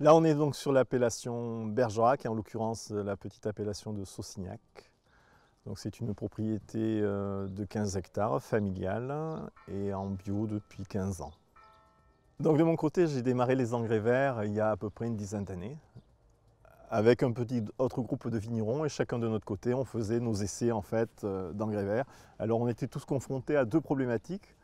Là, on est donc sur l'appellation Bergerac, et en l'occurrence la petite appellation de Saucignac. Donc c'est une propriété de 15 hectares, familiale, et en bio depuis 15 ans. Donc de mon côté, j'ai démarré les engrais verts il y a à peu près une dizaine d'années, avec un petit autre groupe de vignerons, et chacun de notre côté, on faisait nos essais en fait d'engrais verts. Alors on était tous confrontés à deux problématiques.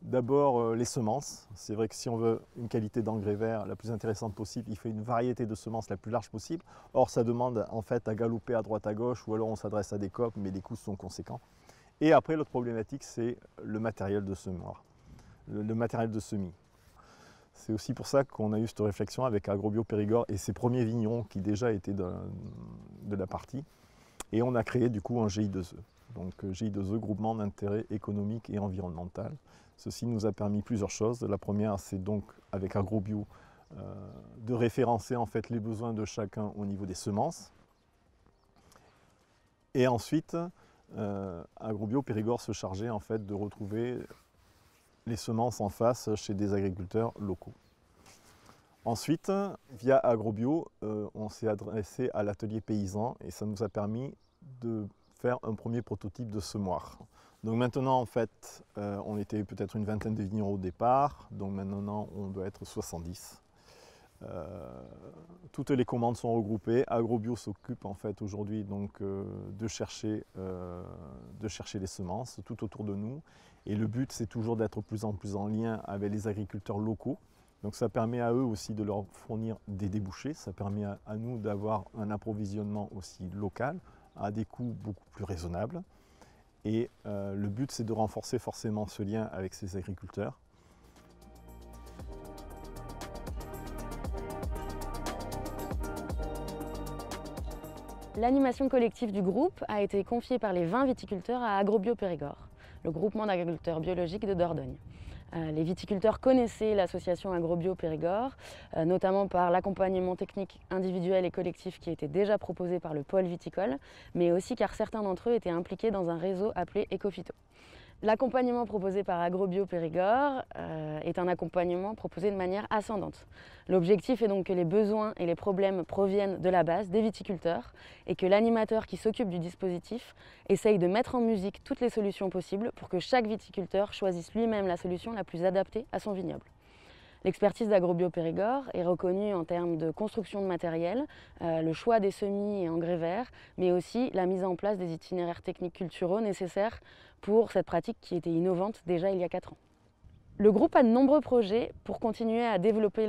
D'abord les semences. C'est vrai que si on veut une qualité d'engrais vert la plus intéressante possible, il faut une variété de semences la plus large possible. Or ça demande en fait à galoper à droite à gauche, ou alors on s'adresse à des coopes, mais les coûts sont conséquents. Et après l'autre problématique, c'est le matériel de semoir, le matériel de semis. C'est aussi pour ça qu'on a eu cette réflexion avec Agrobio Périgord et ses premiers vignerons qui déjà étaient de la partie. Et on a créé du coup un GI2E. Donc GI2E, groupement d'intérêt économique et environnemental. Ceci nous a permis plusieurs choses. La première, c'est donc avec Agrobio de référencer en fait les besoins de chacun au niveau des semences. Et ensuite, Agrobio Périgord se chargeait en fait de retrouver les semences en face chez des agriculteurs locaux. Ensuite, via Agrobio, on s'est adressé à l'atelier paysan et ça nous a permis de faire un premier prototype de semoir. Donc maintenant, en fait, on était peut-être une vingtaine de vignerons au départ, donc maintenant on doit être 70. Toutes les commandes sont regroupées. Agrobio s'occupe en fait aujourd'hui donc de chercher les semences tout autour de nous. Et le but, c'est toujours d'être de plus en plus en lien avec les agriculteurs locaux. Donc ça permet à eux aussi de leur fournir des débouchés. Ça permet à nous d'avoir un approvisionnement aussi local à des coûts beaucoup plus raisonnables. Et le but, c'est de renforcer forcément ce lien avec ces agriculteurs. L'animation collective du groupe a été confiée par les 20 viticulteurs à Agrobio Périgord, le groupement d'agriculteurs biologiques de Dordogne. Les viticulteurs connaissaient l'association Agrobio Périgord, notamment par l'accompagnement technique individuel et collectif qui était déjà proposé par le pôle viticole, mais aussi car certains d'entre eux étaient impliqués dans un réseau appelé Ecophyto. L'accompagnement proposé par Agrobio Périgord est un accompagnement proposé de manière ascendante. L'objectif est donc que les besoins et les problèmes proviennent de la base, des viticulteurs, et que l'animateur qui s'occupe du dispositif essaye de mettre en musique toutes les solutions possibles pour que chaque viticulteur choisisse lui-même la solution la plus adaptée à son vignoble. L'expertise d'Agrobio Périgord est reconnue en termes de construction de matériel, le choix des semis et engrais verts, mais aussi la mise en place des itinéraires techniques culturaux nécessaires pour cette pratique qui était innovante déjà il y a 4 ans. Le groupe a de nombreux projets pour continuer à développer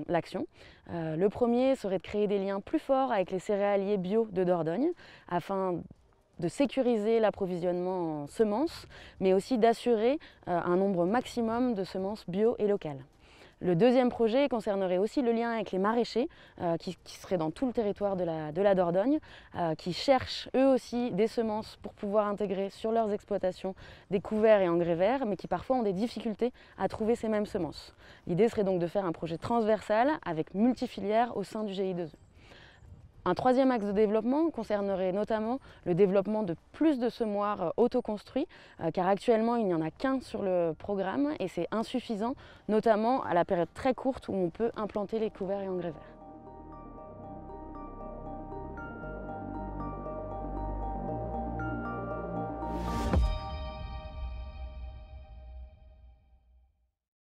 l'action. Le premier serait de créer des liens plus forts avec les céréaliers bio de Dordogne afin de sécuriser l'approvisionnement en semences, mais aussi d'assurer un nombre maximum de semences bio et locales. Le deuxième projet concernerait aussi le lien avec les maraîchers qui seraient dans tout le territoire de la Dordogne, qui cherchent eux aussi des semences pour pouvoir intégrer sur leurs exploitations des couverts et engrais verts, mais qui parfois ont des difficultés à trouver ces mêmes semences. L'idée serait donc de faire un projet transversal avec multifilières au sein du GI2E. Un troisième axe de développement concernerait notamment le développement de plus de semoirs autoconstruits, car actuellement il n'y en a qu'un sur le programme et c'est insuffisant, notamment à la période très courte où on peut implanter les couverts et engrais verts.